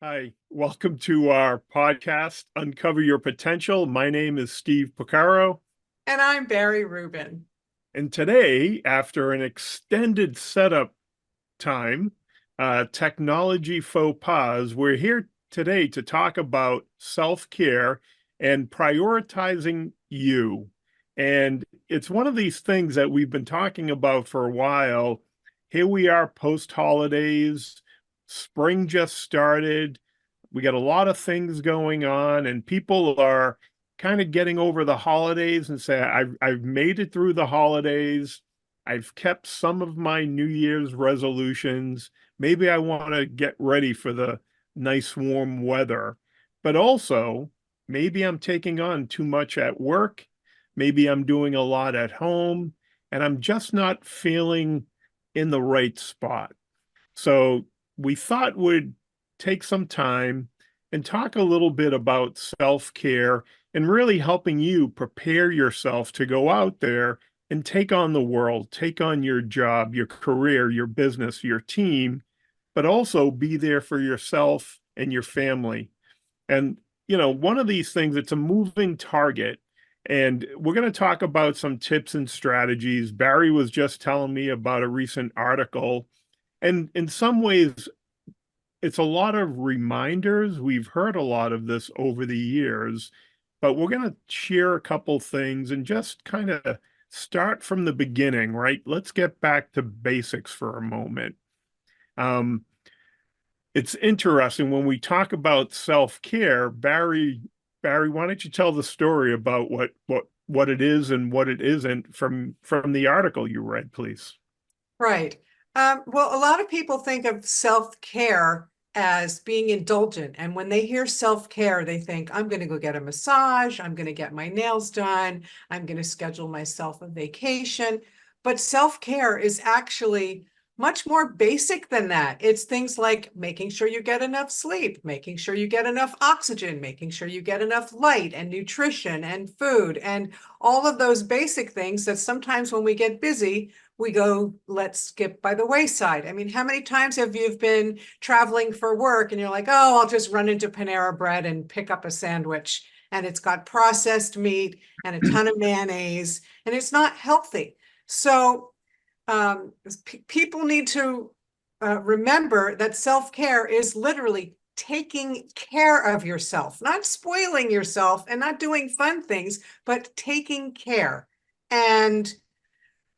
Hi, welcome to our podcast, Uncover Your Potential. My name is Steve Picaro, And I'm Barry Rubin. and today, after an extended setup time, technology faux pas, we're here today to talk about self-care and prioritizing you. And it's one of these things that we've been talking about for a while. Here we are post-holidays, spring just started. We got a lot of things going on, and people are kind of getting over the holidays and say, I've made it through the holidays. I've kept some of my New Year's resolutions. Maybe I want to get ready for the nice warm weather. But also, maybe I'm taking on too much at work. Maybe I'm doing a lot at home, and I'm just not feeling in the right spot. So we thought we'd take some time and talk a little bit about self-care and really helping you prepare yourself to go out there and take on the world, take on your job, your career, your business, your team, but also be there for yourself and your family. And, one of these things, it's a moving target. And we're going to talk about some tips and strategies. Barry was just telling me about a recent article. And in some ways, it's a lot of reminders. We've heard a lot of this over the years, but we're going to share a couple things and just kind of start from the beginning, right? Let's get back to basics for a moment. Um, it's interesting when we talk about self-care, Barry, why don't you tell the story about what it is and what it isn't from the article you read, please? Right. Well, a lot of people think of self-care as being indulgent. And when they hear self-care, they think, I'm going to go get a massage, I'm going to get my nails done, I'm going to schedule myself a vacation. But self-care is actually much more basic than that. It's things like making sure you get enough sleep, making sure you get enough oxygen, making sure you get enough light and nutrition and food, and all of those basic things that sometimes when we get busy, we go, let's skip by the wayside. I mean, how many times have you been traveling for work and you're like, oh, I'll just run into Panera Bread and pick up a sandwich, and it's got processed meat and a ton of mayonnaise, and it's not healthy. So people need to remember that self-care is literally taking care of yourself, not spoiling yourself and not doing fun things, but taking care. And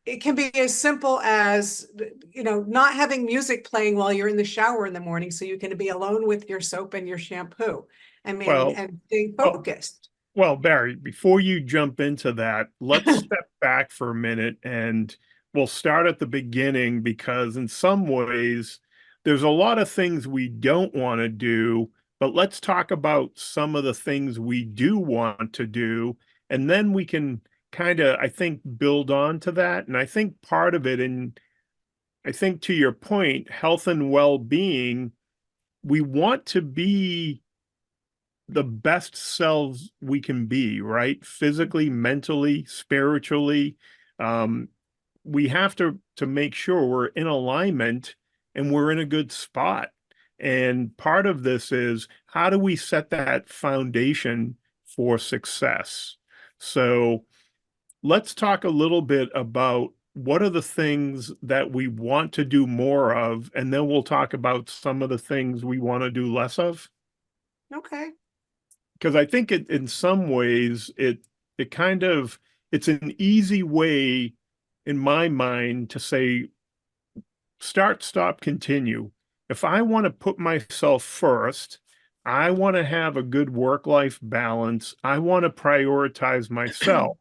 it can be as simple as, not having music playing while you're in the shower in the morning so you can be alone with your soap and your shampoo. I mean, Well, and staying oh, focused. Well, Barry, before you jump into that, let's step back for a minute and we'll start at the beginning because in some ways there's a lot of things we don't want to do, but let's talk about some of the things we do want to do, and then we can kind of, I think, build on to that. And I think part of it, and I think to your point, health and well-being, we want to be the best selves we can be, right? Physically, mentally, spiritually. Um, we have to make sure we're in alignment and we're in a good spot. And part of this is how do we set that foundation for success? So let's talk a little bit about what are the things that we want to do more of, and then we'll talk about some of the things we want to do less of. Okay. Because I think in some ways it kind of it's an easy way in my mind to say start, stop, continue. If I want to put myself first, I want to have a good work-life balance. I want to prioritize myself.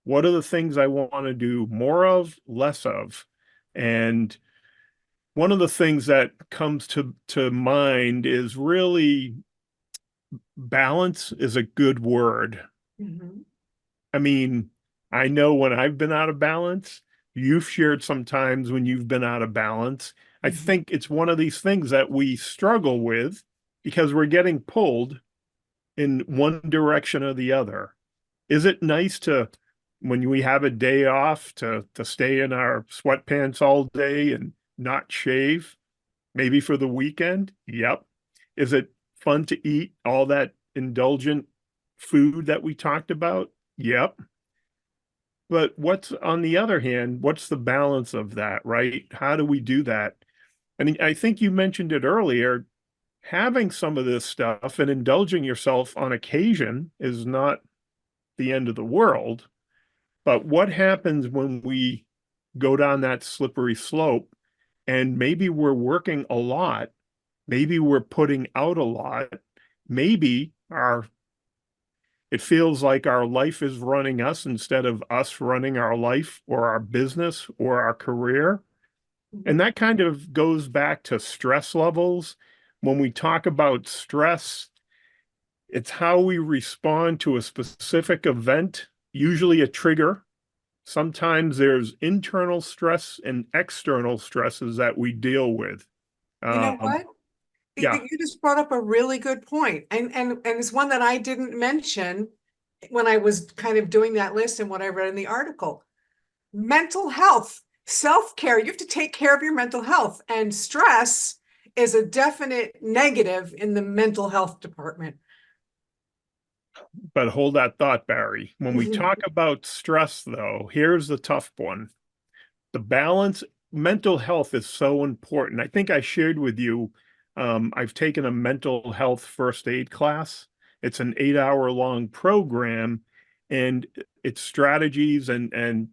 What are the things I want to do more of, less of? And one of the things that comes to mind is really balance is a good word. Mhm. I mean, I know when I've been out of balance, you've shared sometimes when you've been out of balance. I Mhm. think it's one of these things that we struggle with because we're getting pulled in one direction or the other. Is it nice to, when we have a day off, to stay in our sweatpants all day and not shave, maybe for the weekend? Yep. Is it fun to eat all that indulgent food that we talked about? Yep. But what's on the other hand, what's the balance of that, right? How do we do that? And I think you mentioned it earlier, having some of this stuff and indulging yourself on occasion is not the end of the world. But what happens when we go down that slippery slope and maybe we're working a lot, maybe we're putting out a lot, maybe our it feels like our life is running us instead of us running our life or our business or our career. And Mhm. that kind of goes back to stress levels. When we talk about stress, it's how we respond to a specific event, usually a trigger. Sometimes there's internal stress and external stresses that we deal with. You know Um, what? yeah, You just brought up a really good point, and it's one that I didn't mention when I was kind of doing that list and what I read in the article. Mental health, self-care. You have to take care of your mental health, and stress is a definite negative in the mental health department. but hold that thought, Barry. When we talk about stress, though, here's the tough one. The balance, mental health is so important. I think I shared with you, I've taken a mental health first aid class. It's an 8 hour long program, and it's strategies and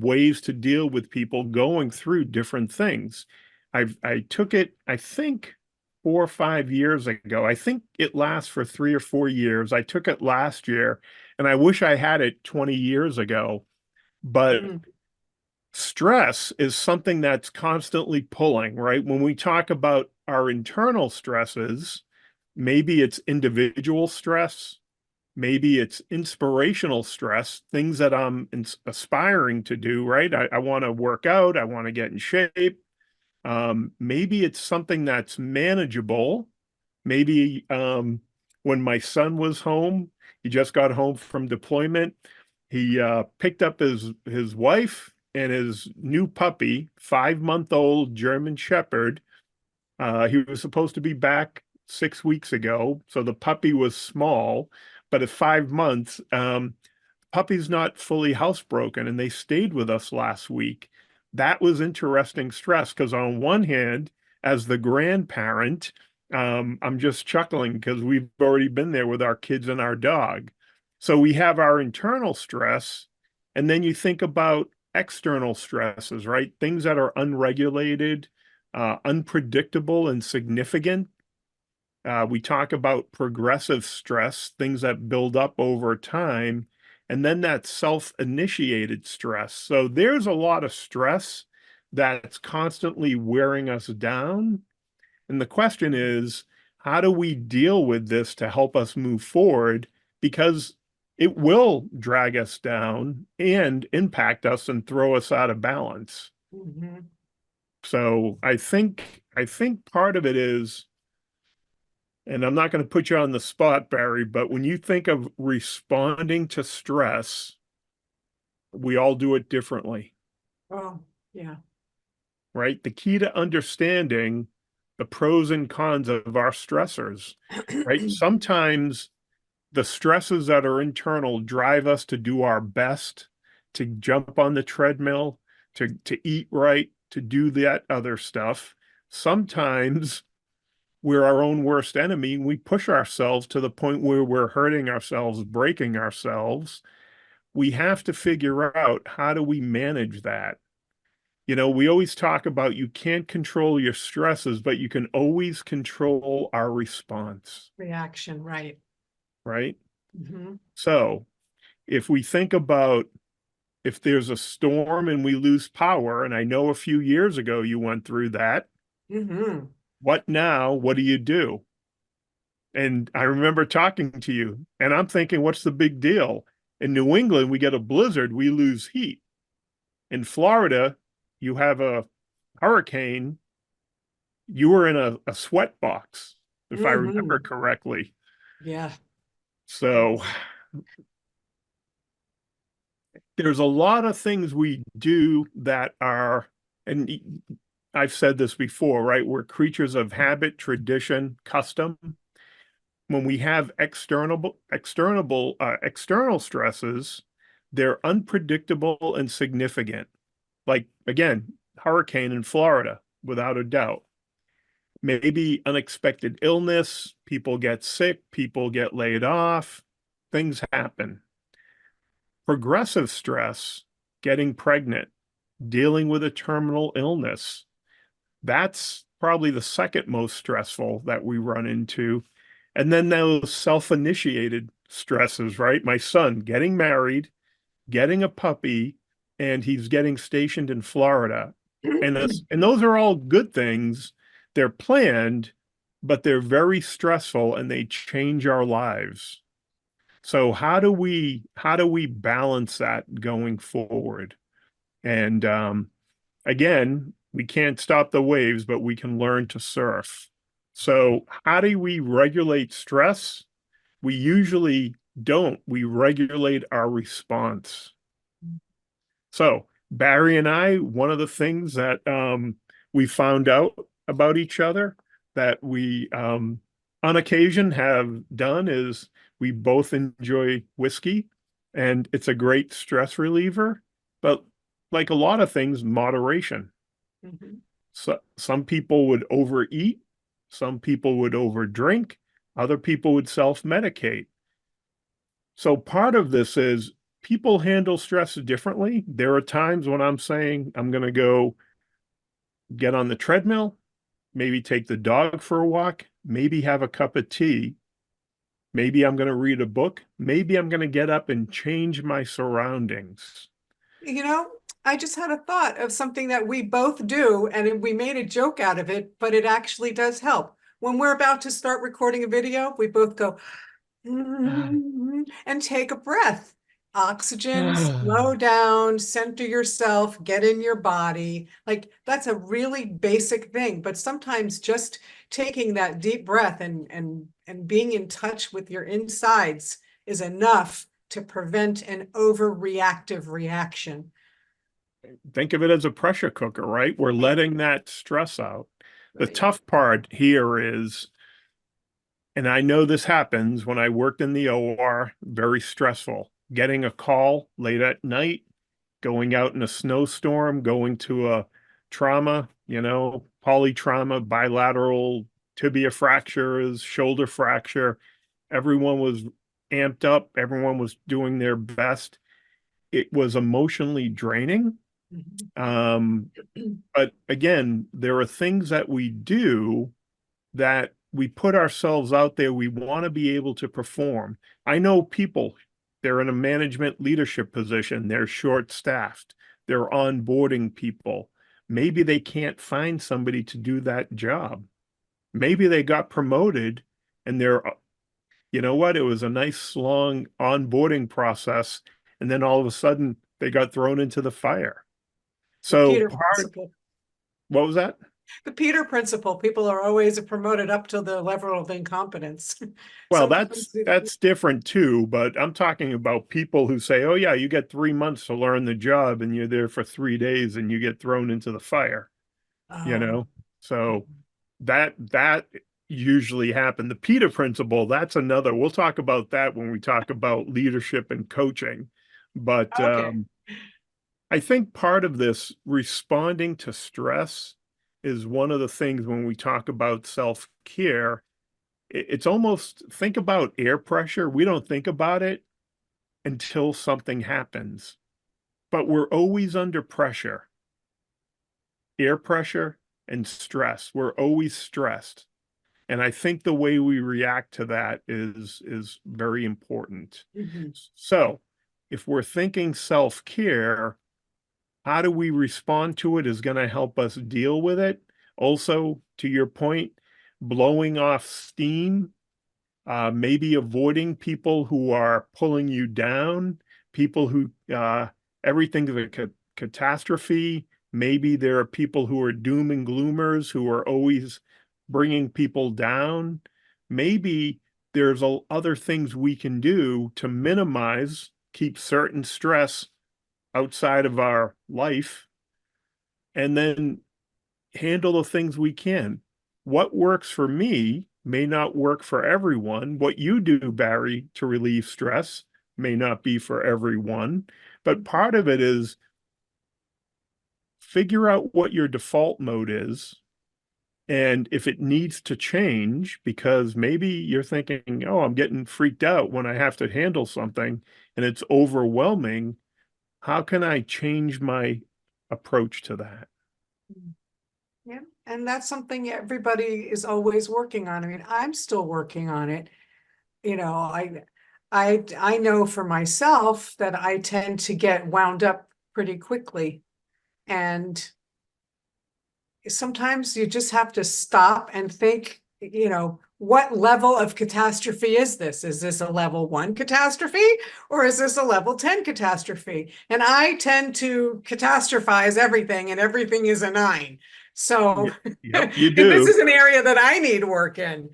ways to deal with people going through different things. I took it, I think 4 or 5 years ago. I think it lasts for 3 or 4 years. I took it last year, and I wish I had it 20 years ago. But Mm, stress is something that's constantly pulling, right? When we talk about our internal stresses, maybe it's individual stress, maybe it's inspirational stress, things that I'm aspiring to do, right? I want to work out, I want to get in shape. Maybe it's something that's manageable. Maybe when my son was home, he just got home from deployment. He picked up his wife and his new puppy, 5 month old German Shepherd. He was supposed to be back 6 weeks ago, so the puppy was small, but at 5 months, puppy's not fully housebroken, and they stayed with us last week. That was interesting stress because on one hand, as the grandparent, I'm just chuckling because we've already been there with our kids and our dog. So we have our internal stress, and then you think about external stresses, right? Things that are unregulated, unpredictable, and significant. We talk about progressive stress, things that build up over time, and then that self-initiated stress. So there's a lot of stress that's constantly wearing us down. And the question is, how do we deal with this to help us move forward? Because it will drag us down and impact us and throw us out of balance. mhm. So I think part of it is, and I'm not going to put you on the spot, Barry, but when you think of responding to stress, we all do it differently, Oh, yeah. right? The key to understanding the pros and cons of our stressors, right? Sometimes the stresses that are internal drive us to do our best, to jump on the treadmill, to eat right, to do that other stuff. Sometimes we're our own worst enemy. We push ourselves to the point where we're hurting ourselves, breaking ourselves. We have to figure out how do we manage that. We always talk about you can't control your stresses, but you can always control our response, Reaction, right. right? Hmm. So if we think about if there's a storm and we lose power, and I know a few years ago you went through that, Hmm. what now? What do you do? And I remember talking to you, and I'm thinking, what's the big deal? In New England, we get a blizzard, we lose heat. In Florida, you have a hurricane, you were in a sweat box, if I remember Hmm. correctly. Yeah. So there's a lot of things we do that are, and I've said this before, right? We're creatures of habit, tradition, custom. When we have external stresses, they're unpredictable and significant. Like again, hurricane in Florida, without a doubt. Maybe unexpected illness, people get sick, people get laid off, things happen. Progressive stress, getting pregnant, dealing with a terminal illness, that's probably the second most stressful that we run into. And then those self-initiated stresses, right? My son getting married, getting a puppy, and he's getting stationed in Florida. And those are all good things. They're planned, but they're very stressful and they change our lives. So how do we balance that going forward? And again, we can't stop the waves, but we can learn to surf. So how do we regulate stress? We usually don't. We regulate our response. So Barry and I, one of the things that we found out about each other that we on occasion have done is we both enjoy whiskey and it's a great stress reliever, but like a lot of things, moderation. Mhm. So some people would overeat, some people would overdrink, other people would self-medicate. So part of this is people handle stress differently. There are times when I'm saying I'm going to go get on the treadmill, maybe take the dog for a walk, maybe have a cup of tea. Maybe I'm going to read a book. Maybe I'm going to get up and change my surroundings. You know, I just had a thought of something that we both do, and we made a joke out of it, but it actually does help. When we're about to start recording a video, we both go, and take a breath. Oxygen, slow down, center yourself, get in your body. Like that's a really basic thing, but sometimes just taking that deep breath and being in touch with your insides is enough to prevent an overreactive reaction. Think of it as a pressure cooker, right? We're Right, letting that stress out. The right. tough part here is, and I know this happens when I worked in the OR, very stressful. Getting a call late at night, going out in a snowstorm, going to a trauma, polytrauma, bilateral tibia fractures, shoulder fracture. Everyone was amped up, everyone was doing their best. It was emotionally draining. Mhm. Um, but again, there are things that we do that we put ourselves out there. We want to be able to perform. I know people, they're in a management leadership position, they're short-staffed, they're onboarding people. Maybe they can't find somebody to do that job. Maybe they got promoted and you know what? It was a nice long onboarding process. And then all of a sudden they got thrown into the fire. The So Peter principle. what was that? The Peter principle. People are always promoted up to the level of incompetence. Well, that's Sometimes it, that's different too, but I'm talking about people who say, "Oh yeah, you get 3 months to learn the job, and you're there for 3 days, and you get thrown into the fire." You oh, know, so that usually happen. The Peter principle, that's another. We'll talk about that when we talk about leadership and coaching. But okay. I think part of this responding to stress is one of the things when we talk about self-care. It's almost think about air pressure. We don't think about it until something happens, but we're always under pressure, air pressure and stress. We're always stressed. And I think the way we react to that is very important. Mhm. So if we're thinking self-care, how do we respond to it is going to help us deal with it. Also, to your point, blowing off steam, maybe avoiding people who are pulling you down, people who everything's a catastrophe. Maybe there are people who are doom and gloomers who are always bringing people down. Maybe there's other things we can do to minimize, keep certain stress outside of our life. And then handle the things we can. What works for me may not work for everyone. What you do, Barry, to relieve stress may not be for everyone. But part of it is figure out what your default mode is. And if it needs to change, because maybe you're thinking, oh, I'm getting freaked out when I have to handle something and it's overwhelming, how can I change my approach to that? Yeah, and that's something everybody is always working on. I mean, I'm still working on it. You know, I know for myself that I tend to get wound up pretty quickly. And sometimes you just have to stop and think, what level of catastrophe is this? Is this a level 1 catastrophe or is this a level 10 catastrophe? And I tend to catastrophize everything, and everything is a 9. So, Yep, you and this do. is an area that I need work in.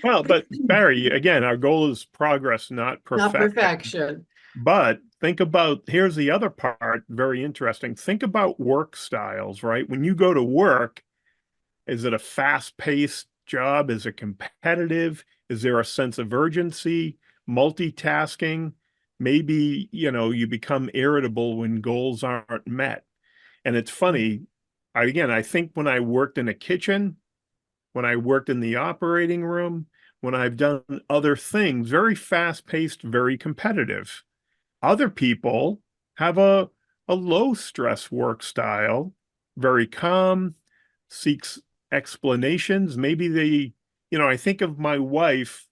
Well, but Barry, again, our goal is progress, not Not perfection. perfection. But think about, here's the other part, very interesting. Think about work styles, right? When you go to work, is it a fast-paced job? Is it competitive? Is there a sense of urgency, multitasking? Maybe, you become irritable when goals aren't met. And it's funny, I think when I worked in a kitchen, when I worked in the operating room, when I've done other things, very fast-paced, very competitive. Other people have a low stress work style, very calm, seeks explanations. Maybe I think of my wife,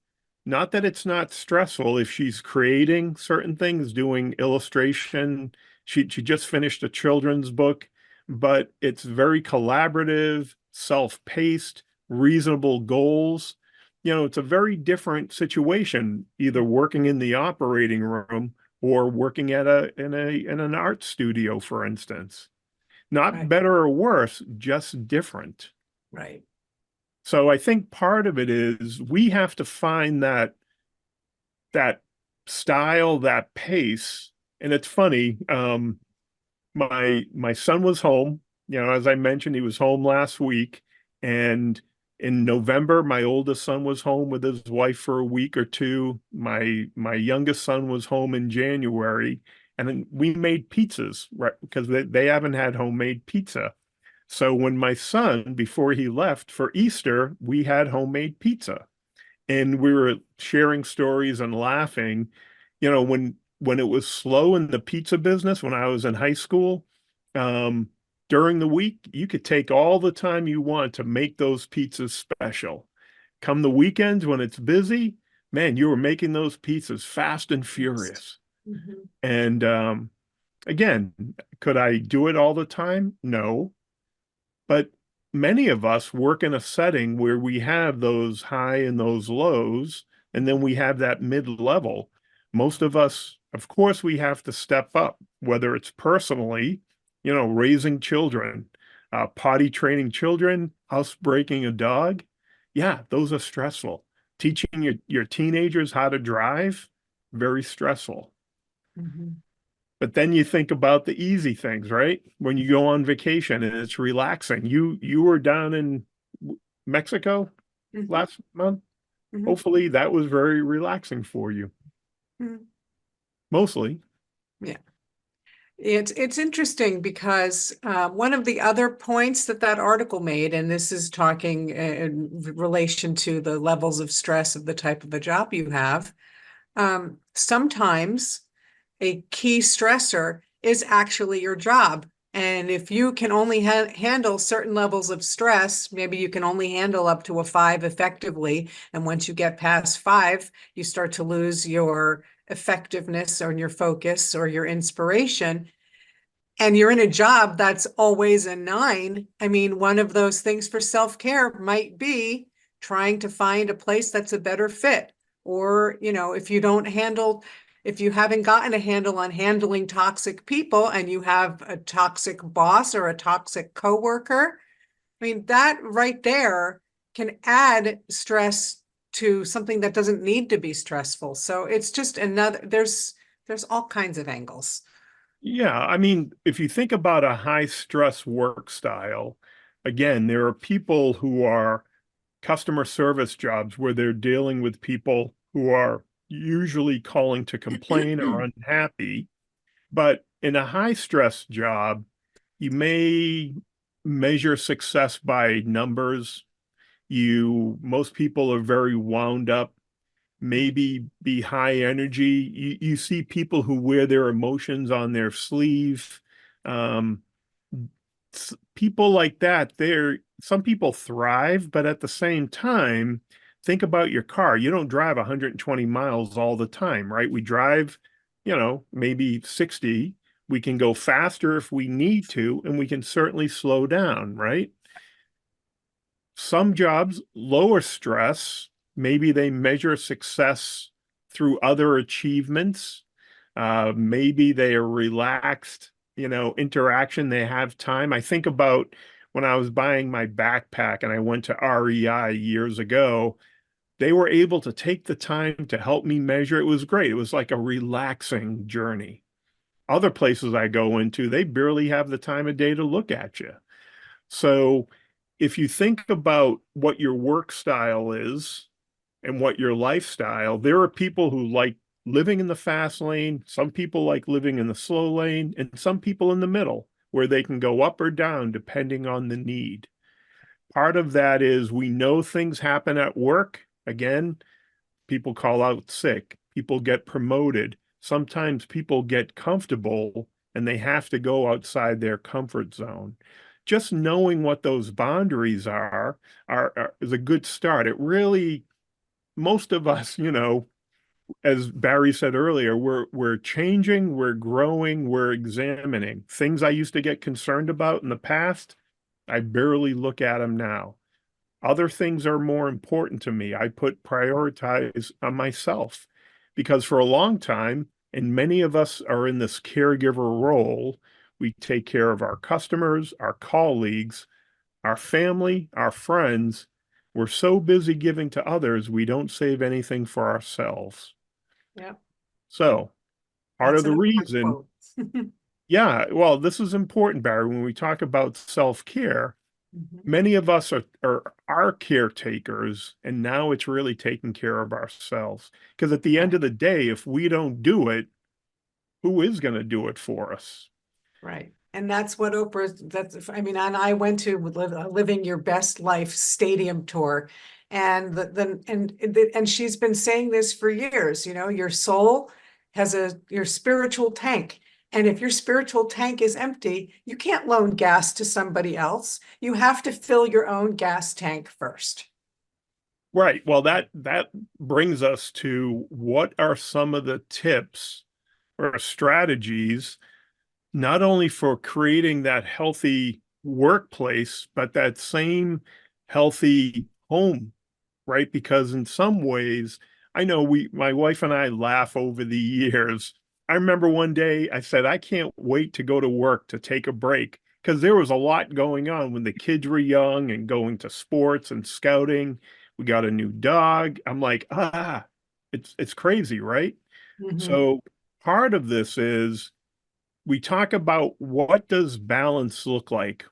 not that it's not stressful if she's creating certain things, doing illustration. She just finished a children's book, but it's very collaborative, self-paced, reasonable goals. It's a very different situation, either working in the operating room or working at in an art studio, for instance. Not Right, better or worse, just different. right. So I think part of it is we have to find that style, that pace. And it's funny, my son was home. As I mentioned, he was home last week. And in November, my oldest son was home with his wife for a week or two. My youngest son was home in January. And then we made pizzas, right? Because they haven't had homemade pizza. So when my son, before he left for Easter, we had homemade pizza and we were sharing stories and laughing. When it was slow in the pizza business when I was in high school, um, during the week, you could take all the time you want to make those pizzas special. Come the weekends when it's busy, man, you were making those pizzas fast and Yes. furious. Mhm. And again, could I do it all the time? No. But many of us work in a setting where we have those high and those lows, and then we have that mid-level. Most of us, of course, we have to step up, whether it's personally, raising children, potty training children, housebreaking a dog. Yeah, those are stressful. Teaching your teenagers how to drive, very stressful. Mhm. But then you think about the easy things, right? When you go on vacation and it's relaxing. You were down in Mexico Mhm. last month. Mhm. Hopefully that was very relaxing for you. Mhm. Mostly. Yeah. It's interesting because one of the other points that article made, and this is talking in relation to the levels of stress of the type of a job you have, sometimes a key stressor is actually your job. And if you can only handle certain levels of stress, maybe you can only handle up to a 5 effectively. And once you get past 5, you start to lose your effectiveness or your focus or your inspiration. And you're in a job that's always a 9. I mean, one of those things for self-care might be trying to find a place that's a better fit. Or, if you haven't gotten a handle on handling toxic people and you have a toxic boss or a toxic coworker, I mean, that right there can add stress to something that doesn't need to be stressful. So it's just there's all kinds of angles. Yeah, I mean, if you think about a high stress work style, again, there are people who are customer service jobs where they're dealing with people who are usually calling to complain or unhappy. But in a high stress job, you may measure success by numbers. Most people are very wound up, maybe be high energy. You see people who wear their emotions on their sleeve. Um, People like that, some people thrive, but at the same time, think about your car. You don't drive 120 miles all the time, right? We drive, maybe 60. We can go faster if we need to, and we can certainly slow down, right? Some jobs lower stress. Maybe they measure success through other achievements. Maybe they are relaxed, interaction. They have time. I think about when I was buying my backpack and I went to REI years ago, they were able to take the time to help me measure. It was great. It was like a relaxing journey. Other places I go into, they barely have the time of day to look at you. So if you think about what your work style is and what your lifestyle, there are people who like living in the fast lane, some people like living in the slow lane, and some people in the middle where they can go up or down depending on the need. Part of that is we know things happen at work. Again, people call out sick, people get promoted. Sometimes people get comfortable and they have to go outside their comfort zone. Just knowing what those boundaries are is a good start. It really, most of us, as Barry said earlier, we're changing, we're growing, we're examining. Things I used to get concerned about in the past, I barely look at them now. Other things are more important to me. I put prioritize on myself because for a long time, and many of us are in this caregiver role, we take care of our customers, our colleagues, our family, our friends. We're so busy giving to others, we don't save anything for ourselves. Yeah, So part of that's the an Oprah reason, quote. yeah, well, this is important, Barry, when we talk about self-care. Mhm. Many of us are caretakers, and now it's really taking care of ourselves. Because at the end Right. of the day, if we don't do it, who is going to do it for us? Right. And that's what I mean, and I went to Living Your Best Life stadium tour. And and she's been saying this for years, your soul has your spiritual tank. And if your spiritual tank is empty, you can't loan gas to somebody else. You have to fill your own gas tank first. Right. Well, that brings us to what are some of the tips or strategies, not only for creating that healthy workplace, but that same healthy home, right? Because in some ways, I know my wife and I laugh over the years. I remember one day I said, I can't wait to go to work to take a break because there was a lot going on when the kids were young and going to sports and scouting. We got a new dog. I'm like, it's crazy, right? Mhm. So part of this is we talk about what does balance look like.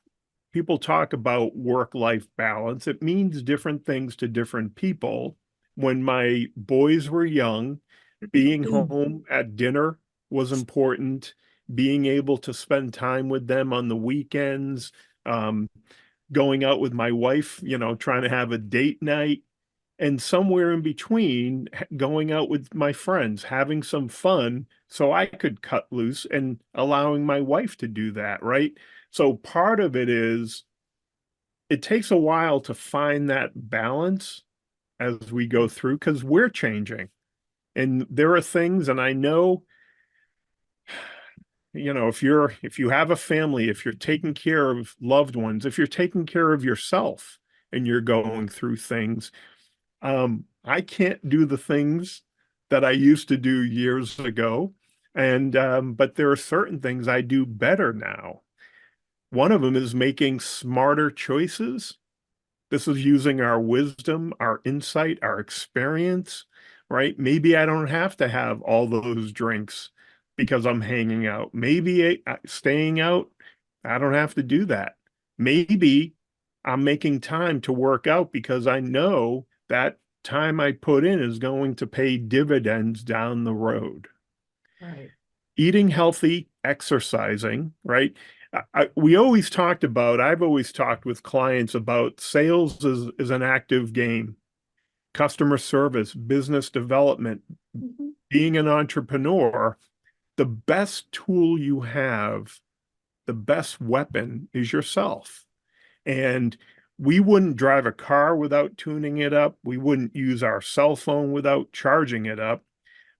People talk about work-life balance. It means different things to different people. When my boys were young, being home at dinner was important. Being able to spend time with them on the weekends, um, going out with my wife, trying to have a date night, and somewhere in between, going out with my friends, having some fun so I could cut loose and allowing my wife to do that, right? So part of it is it takes a while to find that balance as we go through because we're changing. And there are things, and I know, if you have a family, if you're taking care of loved ones, if you're taking care of yourself and you're going through things, I can't do the things that I used to do years ago. And but there are certain things I do better now. One of them is making smarter choices. This is using our wisdom, our insight, our experience, right? Maybe I don't have to have all those drinks because I'm hanging out. Maybe staying out, I don't have to do that. Maybe I'm making time to work out because I know that time I put in is going to pay dividends down the road. Right. Eating healthy, exercising, right? We always talked about, I've always talked with clients about sales is an active game, customer service, business development, Mhm. being an entrepreneur. The best tool you have, the best weapon is yourself. And we wouldn't drive a car without tuning it up. We wouldn't use our cell phone without charging it up.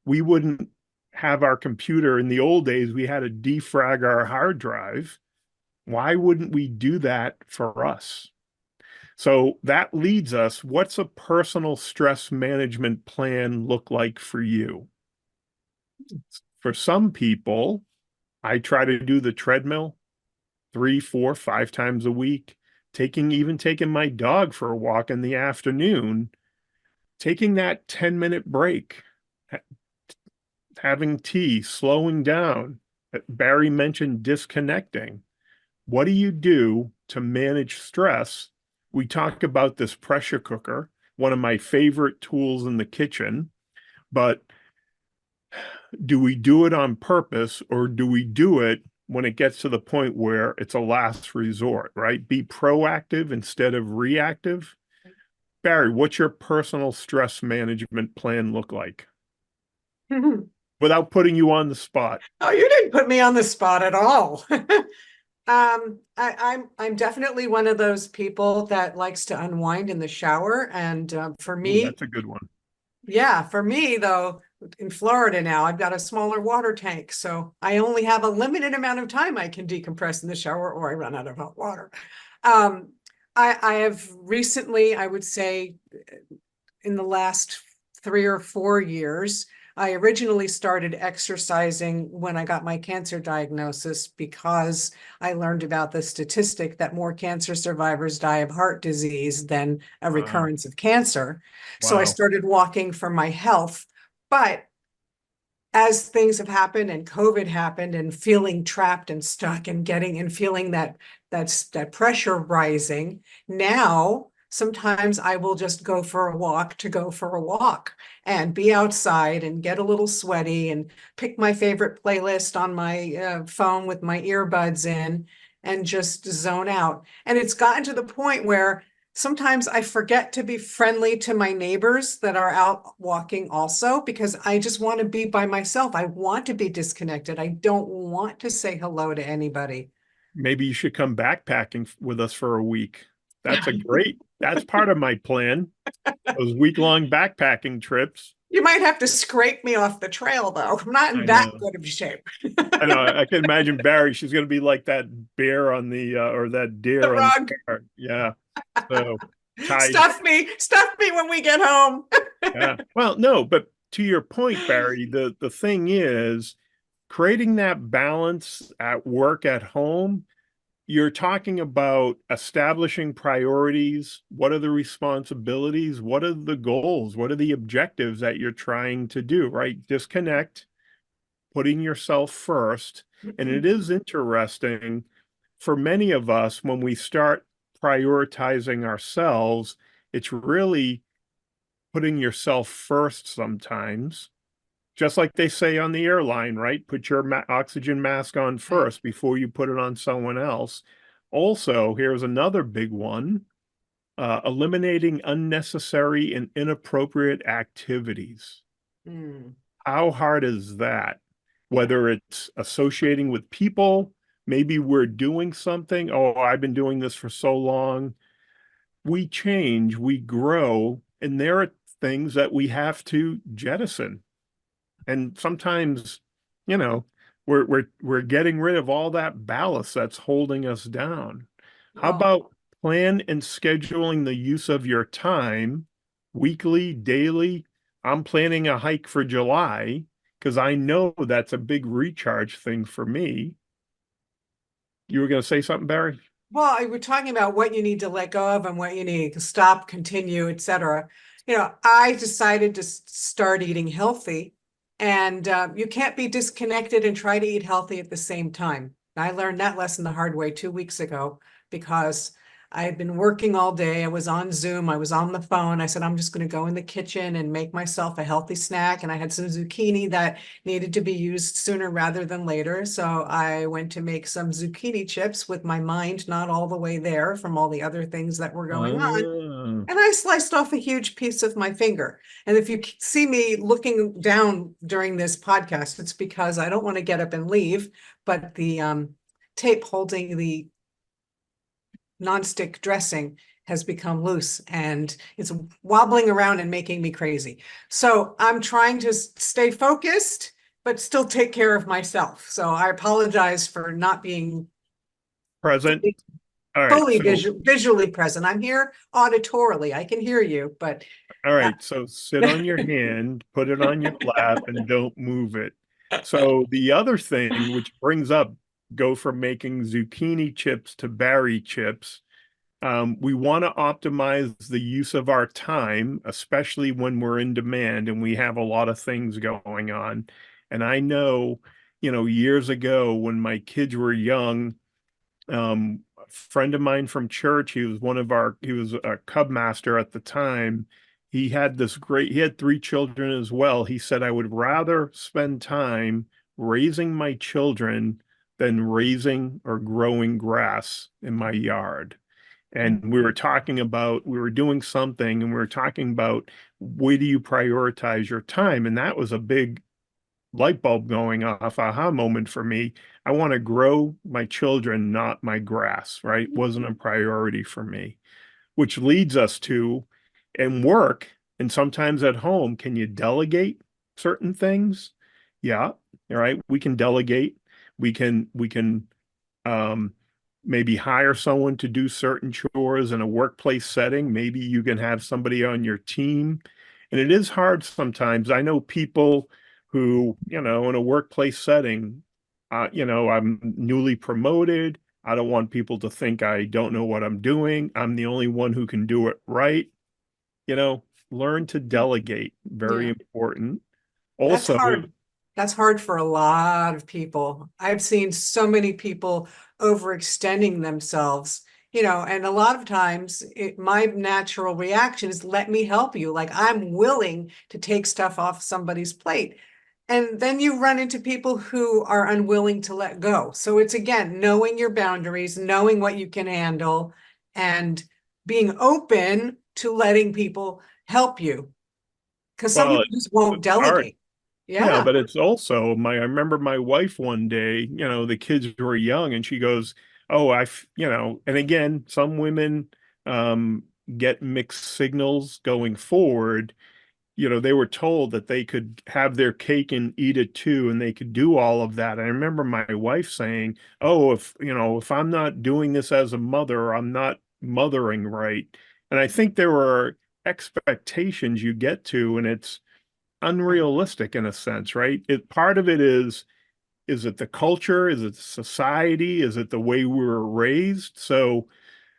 We wouldn't have our computer in the old days. We had to defrag our hard drive. Why wouldn't we do that for us? So that leads us, what's a personal stress management plan look like for you? For some people, I try to do the treadmill 3, 4, 5 times a week, even taking my dog for a walk in the afternoon, taking that 10-minute break, having tea, slowing down. Barry mentioned disconnecting. What do you do to manage stress? We talk about this pressure cooker, one of my favorite tools in the kitchen, but do we do it on purpose or do we do it when it gets to the point where it's a last resort, right? Be proactive instead of reactive. Barry, what's your personal stress management plan look like without putting you on the spot? Oh, you didn't put me on the spot at all. I'm definitely one of those people that likes to unwind in the shower, and for Ooh, me, that's a good one. yeah, for me though, in Florida now, I've got a smaller water tank, so I only have a limited amount of time I can decompress in the shower, or I run out of hot water. Um, I have recently, I would say, in the last 3 or 4 years. I originally started exercising when I got my cancer diagnosis because I learned about the statistic that more cancer survivors die of heart disease than a Wow. recurrence of cancer. So I Wow. started walking for my health. But as things have happened and COVID happened and feeling trapped and stuck and getting and feeling that pressure rising, now sometimes I will just go for a walk to go for a walk and be outside and get a little sweaty and pick my favorite playlist on my phone with my earbuds in and just zone out. And it's gotten to the point where sometimes I forget to be friendly to my neighbors that are out walking also because I just want to be by myself. I want to be disconnected. I don't want to say hello to anybody. Maybe you should come backpacking with us for a week. That's part of my plan. Those week-long backpacking trips. You might have to scrape me off the trail though. I'm not in I that know. good of shape. I know. I can imagine Barry. She's going to be like that bear on the or that The deer on the rug. cart. Yeah. So tied. Stuff me when we get home. Yeah. Well, no, but to your point, Barry, the thing is creating that balance at work, at home. You're talking about establishing priorities. What are the responsibilities? What are the goals? What are the objectives that you're trying to do, right? Disconnect, putting yourself first. And it is interesting for many of us when we start prioritizing ourselves, it's really putting yourself first sometimes. Just like they say on the airline, right? Put your oxygen mask on Right. first before you put it on someone else. Also, here's another big one, eliminating unnecessary and inappropriate activities. Mm, How hard is that? yeah. Whether it's associating with people, maybe we're doing something. Oh, I've been doing this for so long. We change, we grow, and there are things that we have to jettison. And sometimes, you know, we're getting rid of all that ballast that's holding us down. How Well, about plan and scheduling the use of your time weekly, daily? I'm planning a hike for July because I know that's a big recharge thing for me. You were going to say something, Barry? Well, we're talking about what you need to let go of and what you need to stop, continue, etc. I decided to start eating healthy, and you can't be disconnected and try to eat healthy at the same time. I learned that lesson the hard way 2 weeks ago because I had been working all day. I was on Zoom. I was on the phone. I said, I'm just going to go in the kitchen and make myself a healthy snack. And I had some zucchini that needed to be used sooner rather than later. So I went to make some zucchini chips with my mind not all the way there from all the other things that were going on. Oh, And I sliced off a huge piece of my finger. And if you see me looking down during this podcast, it's because I don't want to get up and leave, but the tape holding the nonstick dressing has become loose and it's wobbling around and making me crazy. So I'm trying to stay focused, but still take care of myself. So I apologize for not being present. fully, All right. fully So, visually present. I'm here auditorily. I can hear you, but all uh, right. So sit on your hand, put it on your lap, and don't move it. So the other thing, which brings up, go from making zucchini chips to berry chips. We want to optimize the use of our time, especially when we're in demand and we have a lot of things going on. And I know, years ago when my kids were young, a friend of mine from church, he was a cub master at the time. He had three children as well. He said, I would rather spend time raising my children than raising or growing grass in my yard. And we were doing something and we were talking about where do you prioritize your time? And that was a big light bulb going off, aha moment for me. I want to grow my children, not my grass, right? Wasn't a priority for me, which leads us to, and work, and sometimes at home, can you delegate certain things? Yeah, all right. We can delegate. We can um, maybe hire someone to do certain chores in a workplace setting. Maybe you can have somebody on your team. And it is hard sometimes. I know people who, in a workplace setting, I'm newly promoted. I don't want people to think I don't know what I'm doing. I'm the only one who can do it right. You know, learn to delegate. Very yeah. important. That's Also, hard. That's hard for a lot of people. I've seen so many people overextending themselves, and a lot of times my natural reaction is let me help you. Like I'm willing to take stuff off somebody's plate. And then you run into people who are unwilling to let go. So it's again, knowing your boundaries, knowing what you can handle, and being open to letting people help you. Because some well, people just won't it's hard. delegate. Yeah, Yeah. but it's also I remember my wife one day, the kids were young and she goes, "Oh, and again, some women um get mixed signals going forward. They were told that they could have their cake and eat it too, and they could do all of that. I remember my wife saying, "Oh, if I'm not doing this as a mother, I'm not mothering right." And I think there were expectations you get to, and it's unrealistic in a sense, right? Part of it is it the culture? Is it society? Is it the way we were raised? So,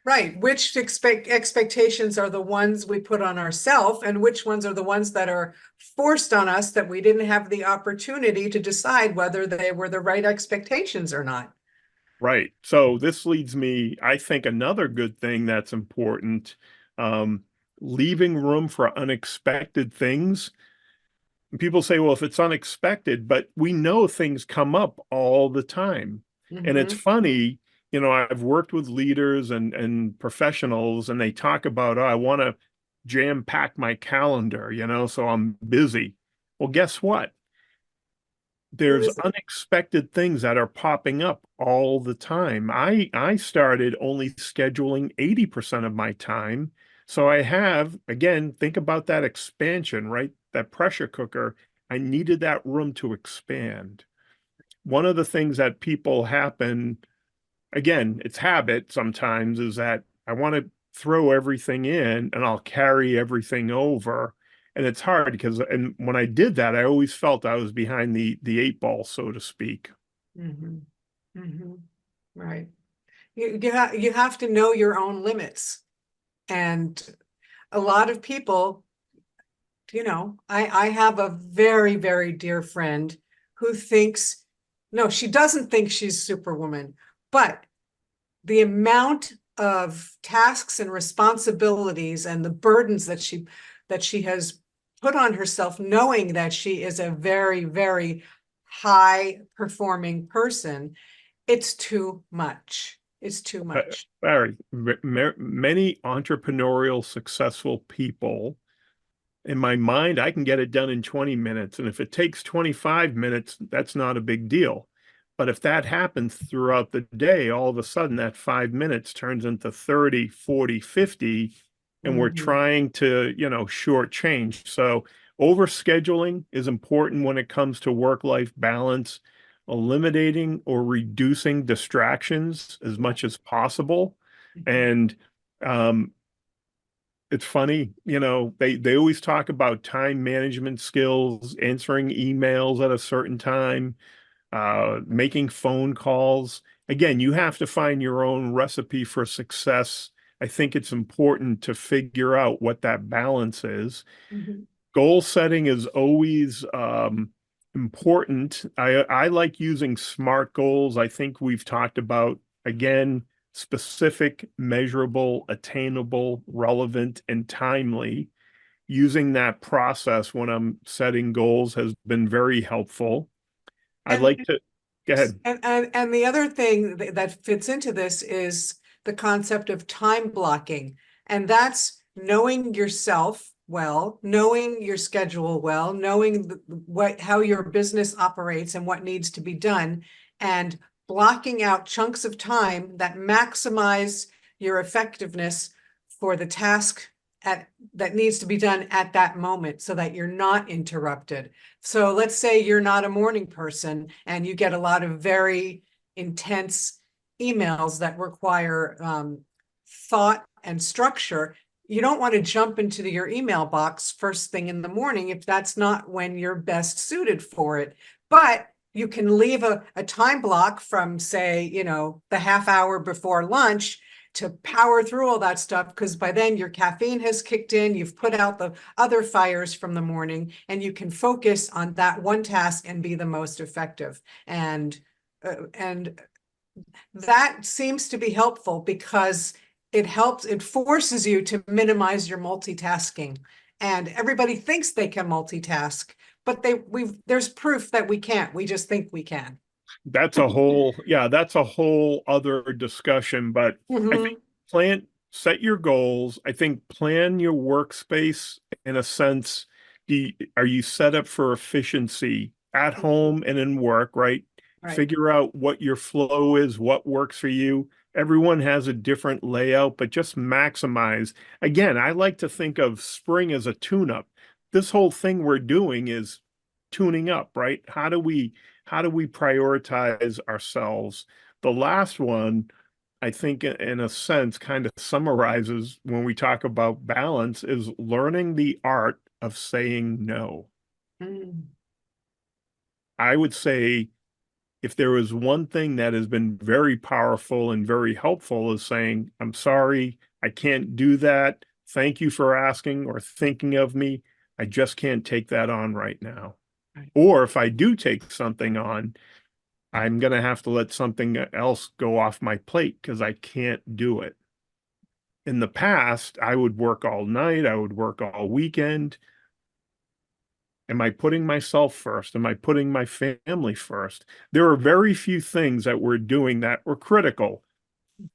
Right. Which expectations are the ones we put on ourselves, and which ones are the ones that are forced on us that we didn't have the opportunity to decide whether they were the right expectations or not? right. So this leads me, I think another good thing that's important, um, leaving room for unexpected things. People say, well, if it's unexpected, but we know things come up all the time. And it's Hmm. funny, I've worked with leaders and professionals, and they talk about, oh, I want to jam pack my calendar, so I'm busy. Well, guess what? What There's is it? unexpected things that are popping up all the time. I started only scheduling 80% of my time. So I have, again, think about that expansion, right? That pressure cooker. I needed that room to expand. One of the things that people happen, again, it's habit sometimes, is that I want to throw everything in and I'll carry everything over. And it's hard because, and when I did that, I always felt I was behind the eight ball, so to speak. Hmm. Hmm. Right. You have to know your own limits. And a lot of people, I have a very, very dear friend who thinks, no, she doesn't think she's Superwoman, but the amount of tasks and responsibilities and the burdens that she has put on herself, knowing that she is a very, very high performing person, it's too much. It's too much. Barry, many entrepreneurial successful people, in my mind, I can get it done in 20 minutes. And if it takes 25 minutes, that's not a big deal. But if that happens throughout the day, all of a sudden that 5 minutes turns into 30, 40, 50, and we're Mhm. trying to, shortchange. So overscheduling is important when it comes to work-life balance, eliminating or reducing distractions as Yeah. much as possible. Mhm. And um, it's funny, they always talk about time management skills, answering emails at a certain time, making phone calls. Again, you have to find your own recipe for success. I think it's important to figure out what that balance is. Mhm. Goal setting is always important. I like using SMART goals. I think we've talked about, again, specific, measurable, attainable, relevant, and timely. Using that process when I'm setting goals has been very helpful. I'd And like to go ahead. and the other thing that fits into this is the concept of time blocking. And that's knowing yourself well, knowing your schedule well, knowing how your business operates and what needs to be done, and blocking out chunks of time that maximize your effectiveness for the task that needs to be done at that moment so that you're not interrupted. So let's say you're not a morning person and you get a lot of very intense emails that require thought and structure. You don't want to jump into your email box first thing in the morning if that's not when you're best suited for it. But you can leave a time block from, say, the half hour before lunch to power through all that stuff, because by then your caffeine has kicked in, you've put out the other fires from the morning, and you can focus on that one task and be the most effective. And that seems to be helpful because it forces you to minimize your multitasking. And everybody thinks they can multitask, but there's proof that we can't. We just think we can. That's a whole other discussion, but I think Mhm. set your goals. I think plan your workspace in a sense. Are you set up for efficiency at home and in work, right? Right. Figure out what your flow is, what works for you. Everyone has a different layout, but just maximize. Again, I like to think of spring as a tune-up. This whole thing we're doing is tuning up, right? How do we prioritize ourselves? The last one, I think, in a sense, kind of summarizes when we talk about balance is learning the art of saying no. Mm. I would say if there is one thing that has been very powerful and very helpful is saying, I'm sorry, I can't do that. Thank you for asking or thinking of me. I just can't take that on right now. Right. Or if I do take something on, I'm going to have to let something else go off my plate because I can't do it. In the past, I would work all night, I would work all weekend. Am I putting myself first? Am I putting my family first? There are very few things that we're doing that were critical.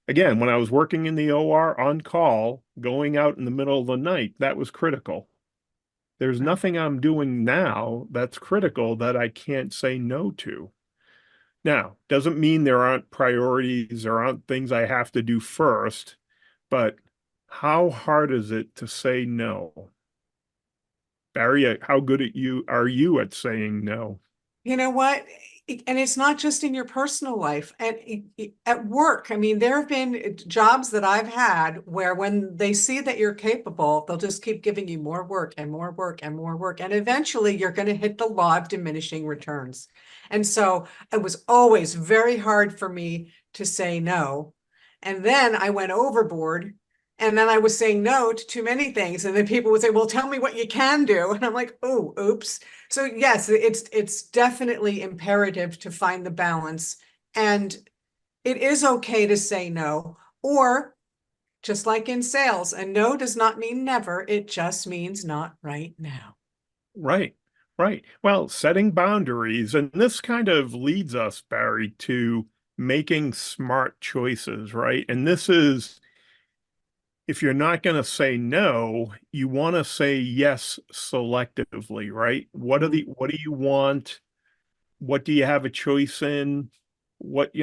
Again, when I was working in the OR on call, going out in the middle of the night, that was critical. There's Right. nothing I'm doing now that's critical that I can't say no to. Now, doesn't mean there aren't priorities, there aren't things I have to do first, but how hard is it to say no? Barry, how good are you at saying no? You know what? And it's not just in your personal life and at work. I mean, there have been jobs that I've had where when they see that you're capable, they'll just keep giving you more work and more work and more work. And eventually you're going to hit the law of diminishing returns. And so it was always very hard for me to say no. And then I went overboard. And then I was saying no to too many things. And then people would say, well, tell me what you can do. And I'm like, oh, oops. So yes, it's definitely imperative to find the balance. And it is okay to say no. Or Just like in sales, a no does not mean never. It just means not right now. Right, right. Well, setting boundaries, and this kind of leads us, Barry, to making smart choices, right? And this is, if you're not going to say no, you want to say yes selectively, right? What do you want? What do you have a choice in? What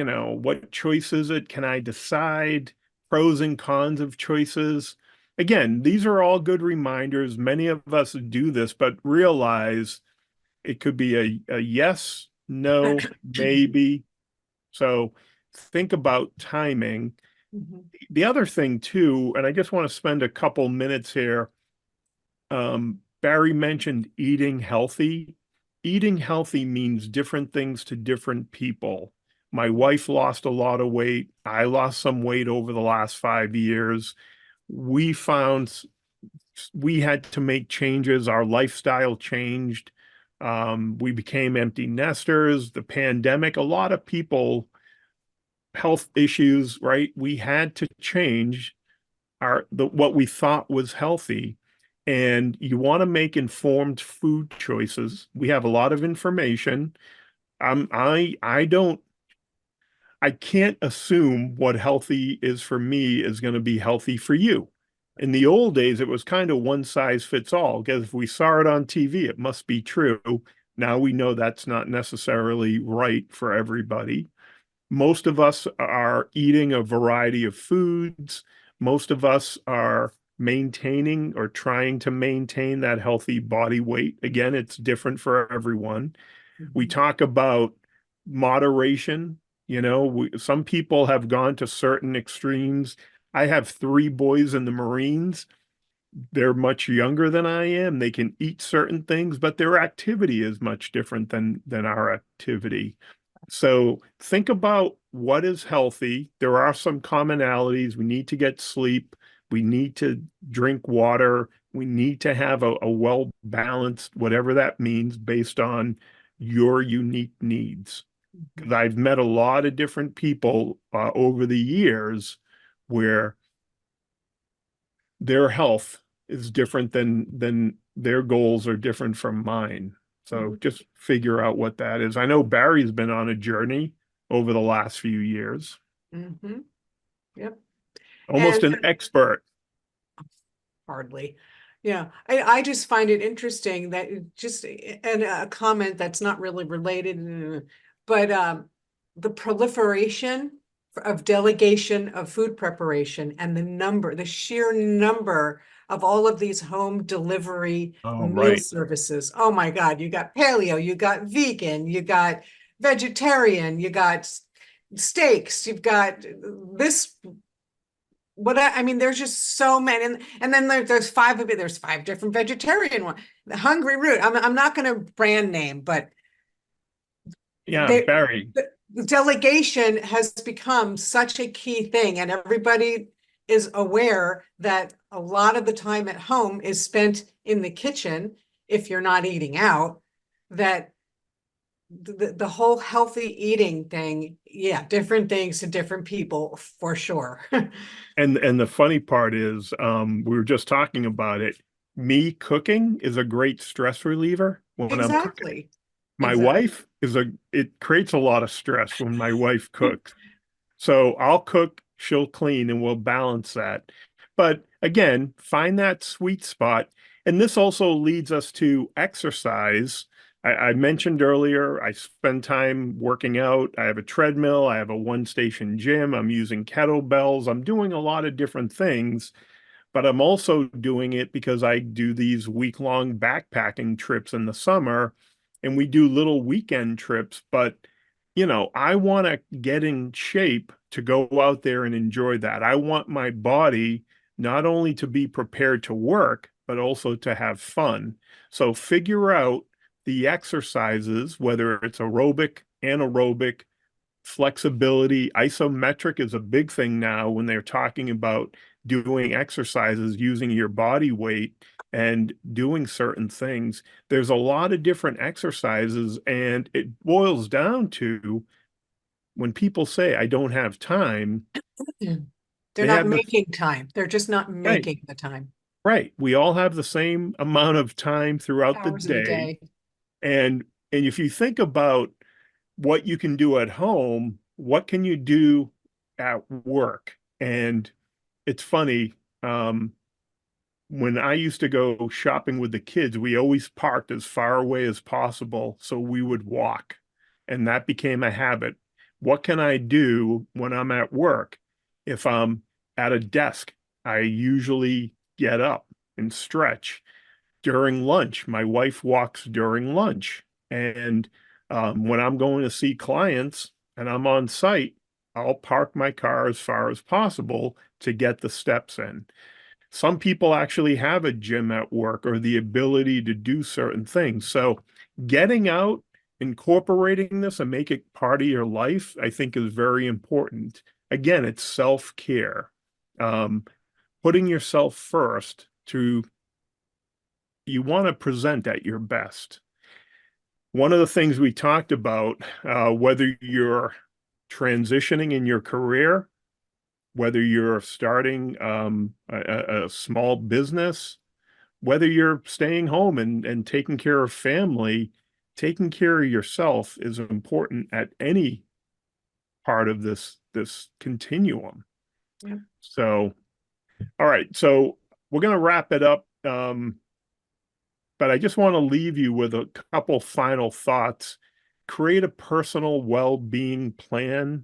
choice is it? Can I decide? Pros and cons of choices. Again, these are all good reminders. Many of us do this, but realize it could be a yes, no, maybe. So think about timing. Mhm. The other thing too, and I just want to spend a couple minutes here. Barry mentioned eating healthy. Eating healthy means different things to different people. My wife lost a lot of weight. I lost some weight over the last 5 years. We found we had to make changes. Our lifestyle changed. We became empty nesters. The pandemic, a lot of people, health issues, right? We had to change what we thought was healthy. And you want to make informed food choices. We have a lot of information. I can't assume what healthy is for me is going to be healthy for you. In the old days, it was kind of one size fits all, because if we saw it on TV, it must be true. Now we know that's not necessarily right for everybody. Most of us are eating a variety of foods. Most of us are maintaining or trying to maintain that healthy body weight. Again, it's different for everyone. We Mhm. talk about moderation. Some people have gone to certain extremes. I have three boys in the Marines. They're much younger than I am. They can eat certain things, but their activity is much different than our activity. So think about what is healthy. There are some commonalities. We need to get sleep. We need to drink water. We need to have a well-balanced, whatever that means, based on your unique needs. Because I've met a lot of different people over the years where their health is different than their goals are different from mine. So Mhm. just figure out what that is. I know Barry's been on a journey over the last few years, Mhm. Yep. almost And an expert. hardly. Yeah, I just find it interesting that just and a comment that's not really related, but the proliferation of delegation of food preparation and the sheer number of all of these home delivery Oh, meal right. services. Oh my God, you got paleo, you got vegan, you got vegetarian, you got steaks, you've got this I mean, there's just so many, and then there's five of it. There's five different vegetarian ones. The Hungry Root. I'm not going to brand name, but Yeah, Barry. the delegation has become such a key thing, and everybody is aware that a lot of the time at home is spent in the kitchen if you're not eating out. That the whole healthy eating thing, yeah, different things to different people for sure. And the funny part is, we were just talking about it. Me cooking is a great stress reliever when I'm cooking. Exactly. My Exactly. wife it creates a lot of stress when my wife cooks. So I'll cook, she'll clean, and we'll balance that. But again, find that sweet spot. And this also leads us to exercise. I mentioned earlier, I spend time working out. I have a treadmill, I have a one-station gym, I'm using kettlebells, I'm doing a lot of different things, but I'm also doing it because I do these week-long backpacking trips in the summer, and we do little weekend trips. But, I want to get in shape to go out there and enjoy that. I want my body not only to be prepared to work, but also to have fun. So figure out the exercises, whether it's aerobic, anaerobic, flexibility. Isometric is a big thing now when they're talking about doing exercises using your body weight and doing certain things. There's a lot of different exercises, and it boils down to when people say, I don't have time, They're They not have the making time. They're just not right, making the time. right. We all have the same amount of time throughout the Hours in a day. day. And if you think about what you can do at home, what can you do at work? And it's funny, um, when I used to go shopping with the kids, we always parked as far away as possible so we would walk. And that became a habit. What can I do when I'm at work? If I'm at a desk, I usually get up and stretch. During lunch, my wife walks during lunch. And when I'm going to see clients and I'm on site, I'll park my car as far as possible to get the steps in. Some people actually have a gym at work or the ability to do certain things. So getting out, incorporating this and make it part of your life, I think is very important. Again, it's self-care. Um, Putting yourself first to you want to present at your best. One of the things we talked about, whether you're transitioning in your career, whether you're starting a small business, whether you're staying home and taking care of family, taking care of yourself is important at any part of this continuum. Yeah. So, all right, so we're going to wrap it up. But I just want to leave you with a couple final thoughts. Create a personal well-being plan.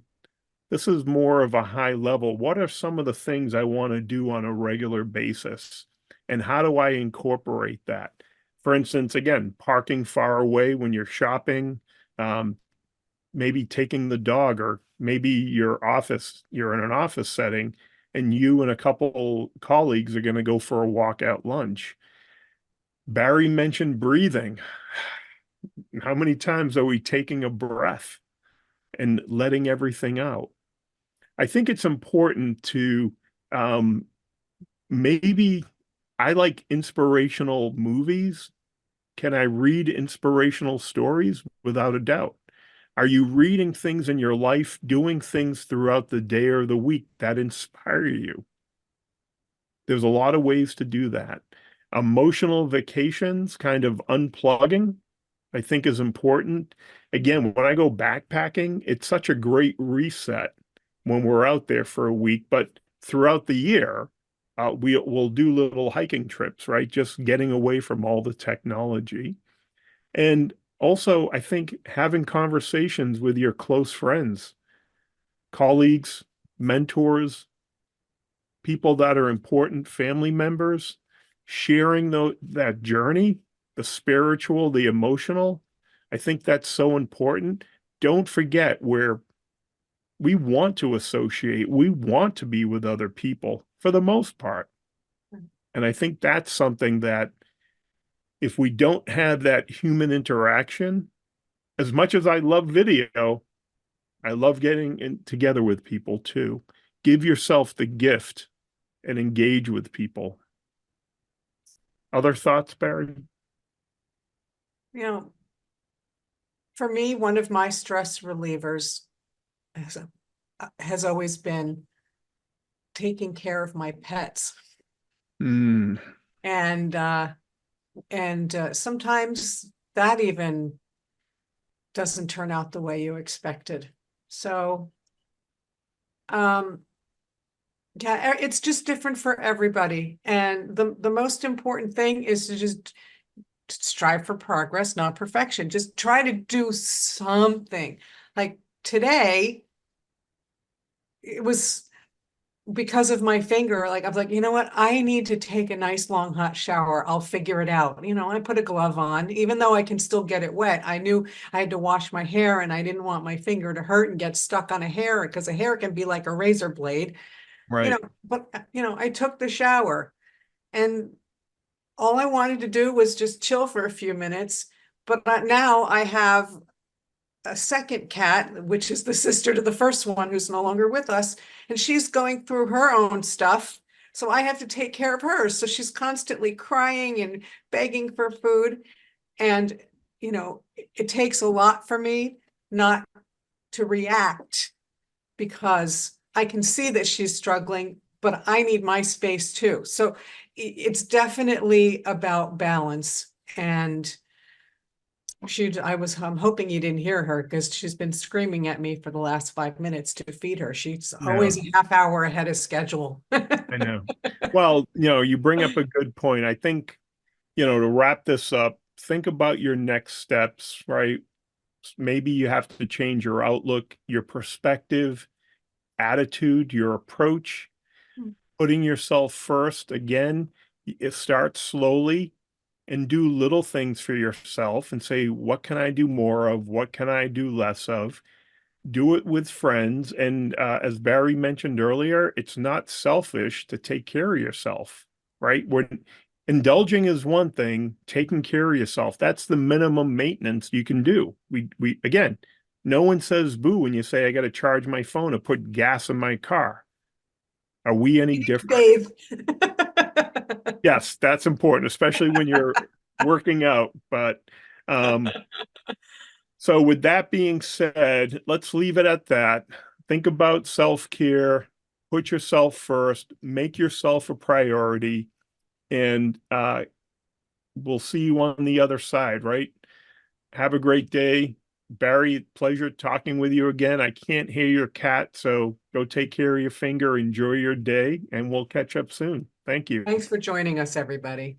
This is more of a high level. What are some of the things I want to do on a regular basis? And how do I incorporate that? For instance, again, parking far away when you're shopping, um, maybe taking the dog, or maybe you're in an office setting and you and a couple colleagues are going to go for a walk at lunch. Barry mentioned breathing. How many times are we taking a breath and letting everything out? I think it's important to um, maybe I like inspirational movies. Can I read inspirational stories? Without a doubt. Are you reading things in your life, doing things throughout the day or the week that inspire you? There's a lot of ways to do that. Emotional vacations, kind of unplugging, I think is important. Again, when I go backpacking, it's such a great reset when we're out there for a week, but throughout the year, we'll do little hiking trips, right? Just getting away from all the technology. And also, I think having conversations with your close friends, colleagues, mentors, people that are important, family members, sharing that journey, the spiritual, the emotional. I think that's so important. Don't forget where we want to associate, we want to be with other people for the most part. And I think that's something that if we don't have that human interaction, as much as I love video, I love getting together with people too. Give yourself the gift and engage with people. Other thoughts, Barry? You know, for me, one of my stress relievers has always been taking care of my pets. Hmm. And sometimes that even doesn't turn out the way you expected. So um yeah, it's just different for everybody. And the most important thing is to just strive for progress, not perfection. Just try to do something. Like today, it was because of my finger, like I was like, you know what? I need to take a nice long hot shower. I'll figure it out. I put a glove on, even though I can still get it wet. I knew I had to wash my hair and I didn't want my finger to hurt and get stuck on a hair because a hair can be like a razor blade, Right. but I took the shower and all I wanted to do was just chill for a few minutes. But now I have a second cat, which is the sister to the first one who's no longer with us, and she's going through her own stuff. So I have to take care of her. So she's constantly crying and begging for food. And, it takes a lot for me not to react because I can see that she's struggling, but I need my space too. So it's definitely about balance. And I'm hoping you didn't hear her because she's been screaming at me for the last 5 minutes to feed her. She's always No, a half hour ahead of schedule. I know. Well, you bring up a good point. I think, to wrap this up, think about your next steps, right? Maybe you have to change your outlook, your perspective, attitude, your approach, putting yourself first. Again, it starts slowly and do little things for yourself and say, what can I do more of? What can I do less of? Do it with friends. And as Barry mentioned earlier, it's not selfish to take care of yourself, right? When indulging is one thing, taking care of yourself, that's the minimum maintenance you can do. We again, no one says boo when you say I got to charge my phone or put gas in my car. Are we any You need to different? bathe. Yes, that's important, especially when you're working out. But so with that being said, let's leave it at that. Think about self-care, put yourself first, make yourself a priority, and we'll see you on the other side, right? Have a great day. Barry, pleasure talking with you again. I can't hear your cat, so go take care of your finger, enjoy your day, and we'll catch up soon. Thank you. Thanks for joining us, everybody.